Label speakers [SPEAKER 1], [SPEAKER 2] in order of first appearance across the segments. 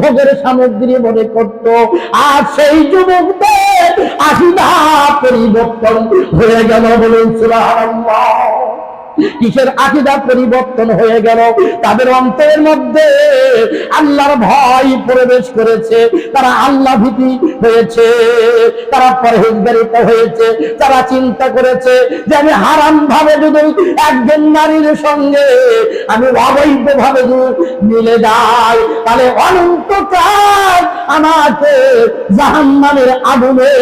[SPEAKER 1] ভোগের সামগ্রী মনে করত। আর সেই যুবকদের আকীদা পরিবর্তন হয়ে গেল। বলুন সুবহানাল্লাহ। কিসের আকীদা পরিবর্তন হয়ে গেল? তাদের অন্তরের মধ্যে আল্লাহর ভয় প্রবেশ করেছে, তারা আল্লাহ ভীতি হয়েছে, তারা পরহেজগারিতা হয়েছে। তারা চিন্তা করেছে যে আমি হারাম ভাবে যদি একজন নারীর সঙ্গে আমি অবৈধ ভাবে মিলে যাই, তাহলে অনন্তকাল আমাকে জাহান্নামের আগুনে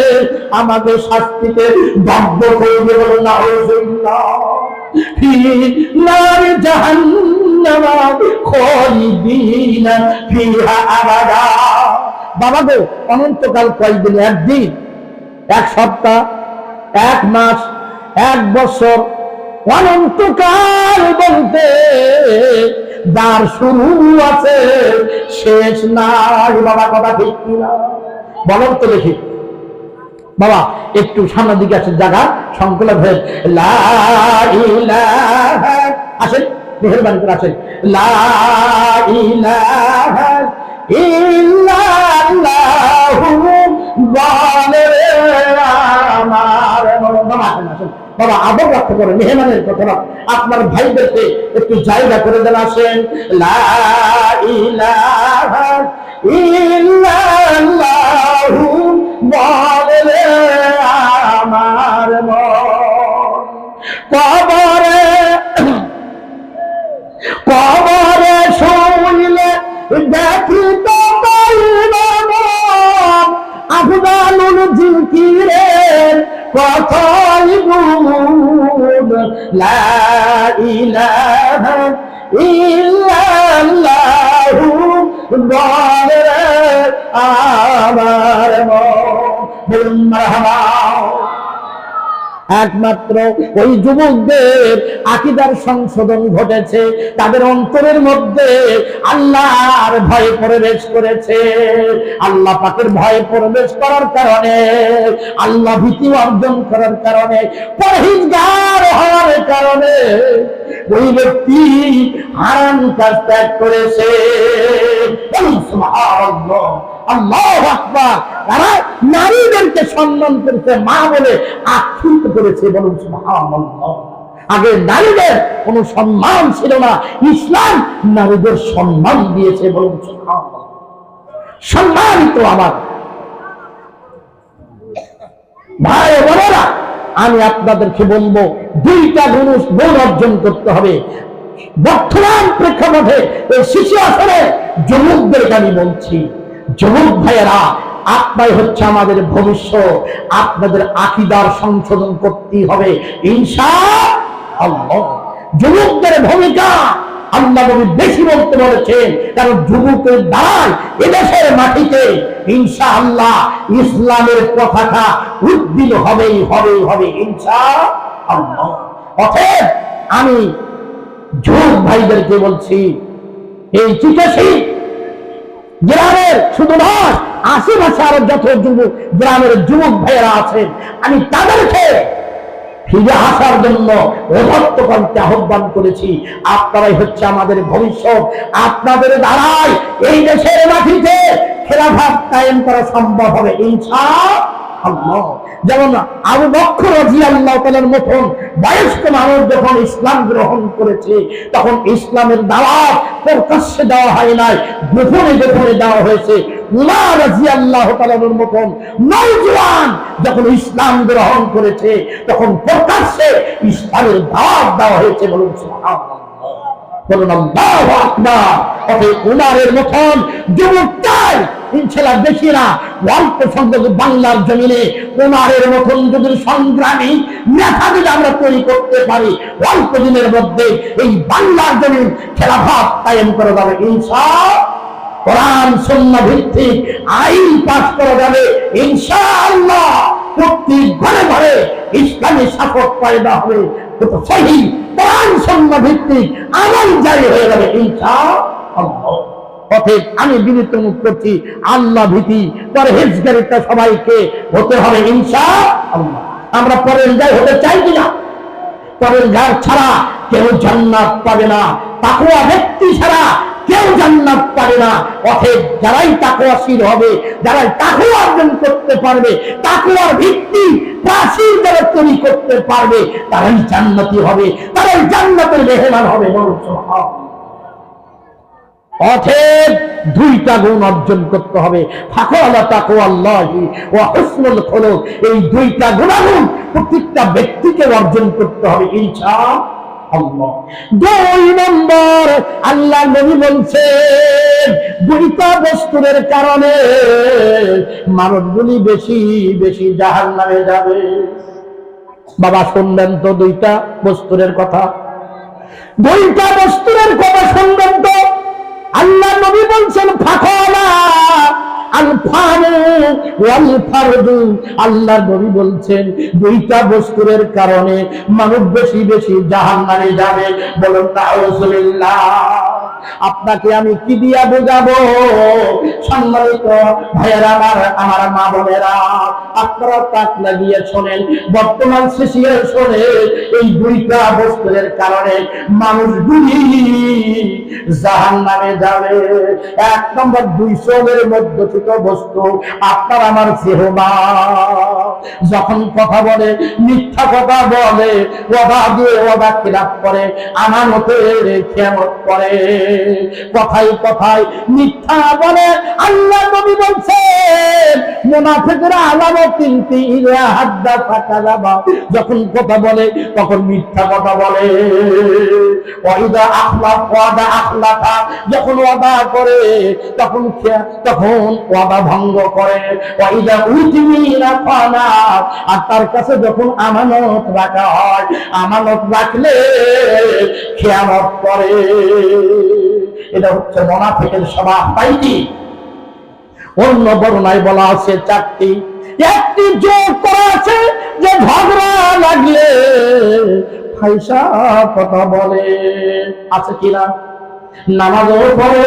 [SPEAKER 1] আমাকে শাস্তিতে দগ্ধ করবে। বলুন নাউযুবিল্লাহ। في نار جهنم خالدين فيها أبدا। বাবা গো, অনন্তকাল কয়দিন? একদিন, এক সপ্তাহ, এক মাস, এক বছর? অনন্তকাল বলতে যার শুরু আছে শেষ নাই। বাবা কথা ঠিক কিনা বলেন তো দেখি। বাবা একটু সামনের দিকে আসেন, জায়গা সংকলন হয়ে লা ইলাহা, আসেন মেহেরবানি করে আসেন। লা ইলাহা ইল্লাল্লাহু বলে আমার বাবা। আসেন বাবা, আদব রক্ষা করে মেহমানের কথা আপনার ভাইদেরকে একটু জায়গা করে দেন। আসেন। লা ইলাহা ইল্লাল্লাহু বলে আমার মন। কবরে কবরে শুইলে দেখিতে পাইবে মন, আফদালুল জিকিরের কথাই গুণ। লা ইলাহা ইল্লাল্লাহু বলে আমার মন। মারহাবা। একমাত্র ওই যুবকদের আকীদার সংশোধন ঘটেছে, তাদের অন্তরের মধ্যে আল্লাহর ভয় প্রবেশ করেছে। আল্লাহ পাকের ভয় প্রবেশ করার কারণে, আল্লাহ ভীতি অর্জন করার কারণে, পরহেজগার হওয়ার কারণে ওই ব্যক্তি হারাম কাজ ত্যাগ করেছে। সুবহানাল্লাহ, আল্লাহু আকবার। তারা নারীদেরকে সম্মান করেছে, মা বলে আখ্যায়িত করেছে। বলুন সুবহানাল্লাহ। আগে নারীদের কোনো সম্মান ছিল না, ইসলাম নারীদের সম্মান দিয়েছে। বলুন সুবহানাল্লাহ। সম্মানিত আমার ভাই বোনেরা, আমি আপনাদেরকে বলবো দুইটা গুণ অর্জন করতে হবে। বর্তমান প্রেক্ষাপটে এই শিশু আসলে যুবকদেরকে আমি বলছি, যুবক ভাইয়েরা, আপনাই হচ্ছে আমাদের ভবিষ্যৎ। আপনাদের আকীদার সংশোধন করতেই হবে ইনশাআল্লাহ। যুবকদের ভূমিকা আল্লাহ নবী বেশি বলতে বলেছেন, কারণ যুবকের দ্বারাই এদেশের মাটিতে ইনশাআল্লাহ ইসলামের পতাকা উদ্দিন হবেই হবেই হবে ইনশাআল্লাহ। অতএব আমি যুবক ভাইদেরকে বলছি, এই চিকিৎসা গ্রামের শুধু নয়, আশেপাশে আরো যত যুবক গ্রামের যুবক ভাইয়েরা আছেন, আমি তাদেরকে ফিরে আসার জন্য অধত্ত করতে আহ্বান করেছি। আপনারাই হচ্ছে আমাদের ভবিষ্যৎ। আপনাদের দ্বারাই এই দেশের মাটিতে খেলাফত কায়েম করা সম্ভব হবে ইনশাআল্লাহ। যেমন আবু বকর রাদিয়াল্লাহু তাআলার মতন বয়স্ক মানুষ যখন ইসলাম গ্রহণ করেছে, তখন ইসলামের দাওয়াত প্রকাশ্যে দেওয়া হয় নাই, গোপনে গোপনে দেওয়া হয়েছে। উমর রাদিয়াল্লাহু তাআলার মতন নওজোয়ান যখন ইসলাম গ্রহণ করেছে, তখন প্রকাশ্যে ইসলামের দাওয়াত দেওয়া হয়েছে। বলুন সুবহানাল্লাহ, বলুন আল্লাহু আকবার। অতএব উমরের মতন যুবক চাই ইনশাআল্লাহ, বেশি না, অল্প সংখ্যক বাংলার জমিনে উমরের মতন যদি সংগ্রামী নেতা যদি আমরা তৈরি করতে পারি, অল্প দিনের মধ্যে এই বাংলার জমিন খেলাফত কায়েম করা যাবে ইনশাআল্লাহ। কোরআন সুন্নাহ ভিত্তিক আইন পাস করা যাবে ইনশাআল্লাহ। প্রত্যেক ঘরে ঘরে ইসলামী শাসক পয়দা হবে, সহি কোরআন সুন্নাহ ভিত্তিক আমল জারি হয়ে যাবে ইনশাআল্লাহ। অতএব আমি বিনীত অনুরোধ করছি, আল্লাহ ভীতি পরহেজগারিতা সবাইকে হতে হবে ইনশাআল্লাহ। আমরা পরহেজগার হতে চাই কিনা? পরহেজগার ছাড়া কেউ জান্নাত পাবে না, তাকওয়া ব্যক্তি ছাড়া কেউ জান্নাত পাবে না। অতএব যারাই তাকওয়াশীল হবে, যারাই তাকওয়া অর্জন করতে পারবে, তাকওয়ার ভিত্তি প্রাচীর যারা তৈরি করতে পারবে, তারাই জান্নাতি হবে, তারাই জান্নাতের মেহমান হবে। বলুন সুবহানাল্লাহ। অতএব দুইটা গুণ অর্জন করতে হবে, ফাকালা তাকওয়াল্লাহি ওয়া হুসনুল খুলুক। এই দুইটা গুণাগুণ প্রত্যেকটা ব্যক্তিকে অর্জন করতে হবে ইনশাআল্লাহ। দুই নম্বর, আল্লাহ নবী বলছেন দুইটা বস্তুর কারণে মানুষগুলি বেশি বেশি জাহান্নামে যাবে। বাবা শুনবেন তো দুইটা বস্তুর কথা, দুইটা বস্তুর কথা শুনবেন তো। আল্লাহ নবী বলছেন ফাকালা আল ফারু ওয়াল ফারদু। আল্লাহ নবী বলছেন দুইটা বস্তুর কারণে মানুষ বেশি বেশি জাহান্নামে যাবে। বলুন নাউযুবিল্লাহ। আপনাকে আমি কি দিয়া বোঝাবো? সম্মানিত ভাইয়েরা, আমার মা বোনেরা, আপনারা তাক লাগিয়ে শোনেন। বর্তমান সিচুয়েশনে এই দুইটা বস্তুর কারণে মানুষগুলি জাহান্নামে যাবে। এক নম্বর, 200 এর মধ্যে ছোট বস্তু আপনার আমার জিহ্বা। যখন কথা বলে, মিথ্যা কথা বলে, ওয়াদা দিয়ে ওয়াদা খিলাফ করে, আমানতের খেয়ানত করে, কথায় কথায় মিথ্যা বলে। আল্লাহ নবী বলছেন মুনাফিকরা আলামত তিনটি, ইযা হাদাসা কাযাবা। যখন কথা বলে তখন মিথ্যা কথা বলে। ওয়া ইযা আখলাফা, যখন ওয়াদা করে তখন ওয়াদা ভঙ্গ করে। ওয়া ইযা উতিমিনা খানা, আর তার কাছে যখন আমানত রাখা হয়, আমানত রাখলে খেয়ানত করে। এটা হচ্ছে মুনাফিকের স্বভাব। তাই কি অন্য বর্ণনায় বলা আছে 4টি। একটি যোগ করা আছে যে ঝগড়া লাগলে ফাইসা কথা বলে, আছে কিনা? নামাজও পড়ে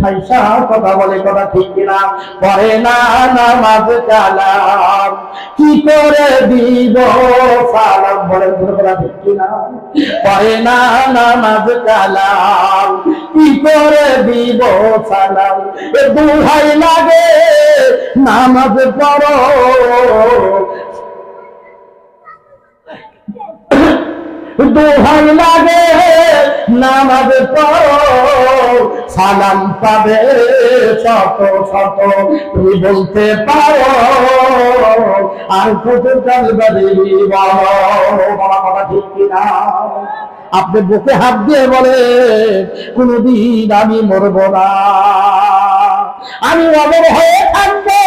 [SPEAKER 1] ফাইসা কথা বলে, কথা ঠিক কিনা? পড়ে না নামাজ কালাম, কি করে দিব সালাম? বলে কথা ঠিক কিনা? পড়ে না নামাজ কালাম, কি করে দিব সালাম? এ দুহাই লাগে নামাজ পড়ো, দোহাই লাগে নামাজ পড়ো, সালাম পাবে শত শত। তুমি বলতে পারো আর কত কালবারি বলো, বলা কথা ঠিক কিনা? আপনি বুকে হাত দিয়ে বলে কোনদিন আমি মরবো না, আমি অমর হয়ে থাকবো,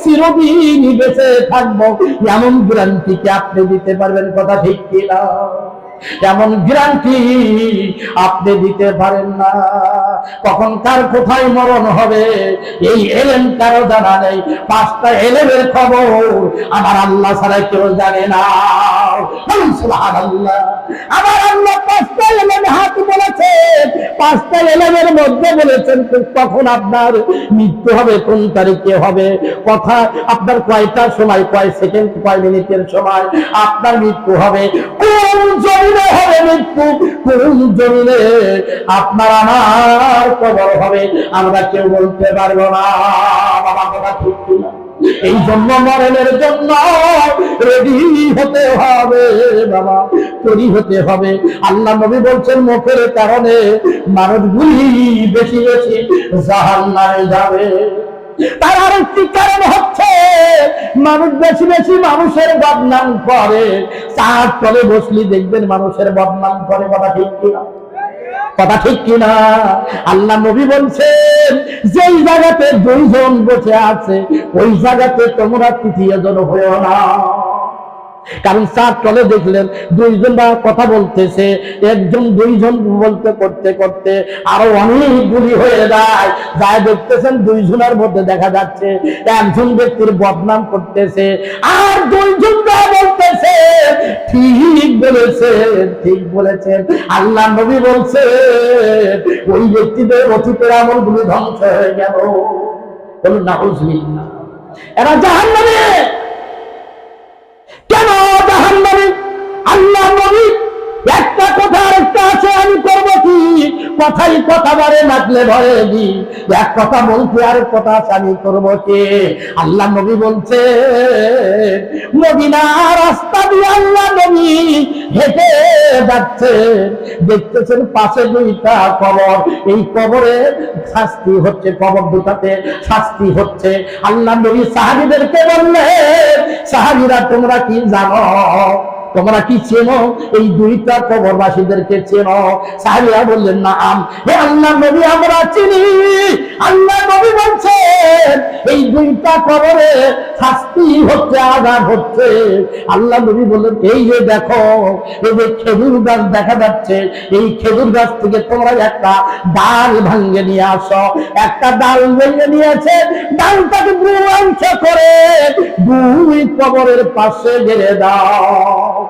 [SPEAKER 1] চিরদিন বেঁচে থাকবো, এমন গ্যারান্টি আপনি দিতে পারবেন? কথা ঠিক কিনা? এমন গ্যারান্টি আপনি দিতে পারেন না। কখন কার কোথায় মরণ হবে এই এলেম কারো জানা নেই। 5টা এলেমের খবর আমার আল্লাহ ছাড়া কেউ জানে না। সুবহানাল্লাহ। আমার আল্লাহ 5টা এলেম হাত বলেছেন, 5টা এলেমের মধ্যে বলেছেন কখন আপনার মৃত্যু হবে, কোন তারিখে হবে, কথা আপনার কয়টা সময়, কয় সেকেন্ড, কয় মিনিটের সময় আপনার মৃত্যু হবে, কোন জমিনে হবে মৃত্যু, কোন জমিনে আপনার আমার কবর হবে, আমরা কেউ বলতে পারবো না। বাবা কথা ঠিক কিনা? এই জন্য মরণের জন্য রেডি হতে হবে বাবা, তৈরি হতে হবে। আল্লাহ নবী বলছেন মুখের কারণে মানুষগুলি বেশি বেশি জাহান্নামে যাবে। তার আরেকটি কারণ হচ্ছে মানুষ বেশি বেশি মানুষের বদনাম করে। চার তলে বসলি দেখবেন মানুষের বদনাম করে। বাবা ঠিক কিনা? কথা ঠিক কিনা? আল্লাহ নবী বলছেন যেই জায়গাতে 2 জন বসে আছে ওই জায়গাতে তোমরা 3য় জন হয়েও না। কারণ 4 তলে দেখলেন 2 জন কথা বলতেছে, 1 জন 2 জন বলতে করতে করতে আরো অনেকগুলি হয়ে যায়। যাই দেখতেছেন 2 জনের মধ্যে দেখা যাচ্ছে 1 জন ব্যক্তির বদনাম করতেছে আর 2 জন বলতেছে ঠিক বলেছেন, ঠিক বলেছেন। আল্লাহ নবী বলছেন ওই ব্যক্তিদের অতীতের আমলগুলো ধ্বংস হয়ে গেল। বলুন নাউযুবিল্লাহ। এরা জাহান্নামে। কেন জাহান্নামে? আল্লাহ নবী একটা কথা আরেকটা আছে, আমি করবো কি কথাই কথা বারে নাচলে ভরে দি, এক কথা বলতে আর কথা আমি করবো কে? আল্লাহ নবী বলছে, মদিনা রাস্তা দিয়ে আল্লাহ নবী হেঁটে যাচ্ছে, দেখতেছেন পাশে দুইটা কবর, এই কবরে শাস্তি হচ্ছে, কবর দুটাতে শাস্তি হচ্ছে। আল্লাহ নবী সাহাবীদেরকে বললেন, সাহাবীরা তোমরা কি জানো, তোমরা কি চেনো এই দুইটা কবরবাসীদেরকে চেনো? সাহাবীরা বললেন না হে আল্লাহ নবী আমরা চিনি। আল্লাহ নবী বলছেন এই দুইটা কবরে শাস্তি হচ্ছে, আযাব হচ্ছে। আল্লাহ নবী বললেন এই যে দেখো, এই যে খেজুর গাছ দেখা যাচ্ছে, এই খেজুর গাছ থেকে তোমরা একটা ডাল ভাঙে নিয়ে আসো। একটা ডাল ভেঙে নিয়েছে, ডালটাকে দুই অংশ করে দুই কবরের পাশে গেড়ে দাও।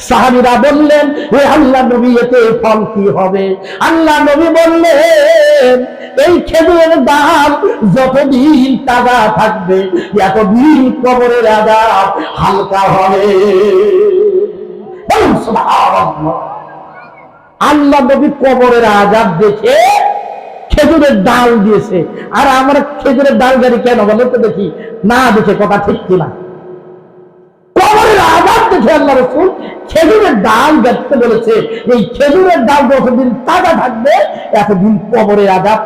[SPEAKER 1] সাহাবীরা বললেন হে আল্লাহ নবী এতে ফল কি হবে? আল্লাহ নবী বললেন এই খেজুরের ডাল যতদিন তাজা থাকবে এতদিন কবরের আযাব হালকা হবে। সুবহানাল্লাহ। আল্লাহ নবী কবরের আযাব দেখে খেজুরের ডাল দিয়েছে, আর আমরা খেজুরের ডাল গাড়ি কেন বলে তো দেখি না, দেখে কথা ঠিক কিনা? কবরের আযাব দেখে আল্লাহ রাসূল খেজুরের ডাল দেখতে বলেছে। এই খেজুরের ডাল যতদিন তাজা থাকবে এতদিন কবরের আযাব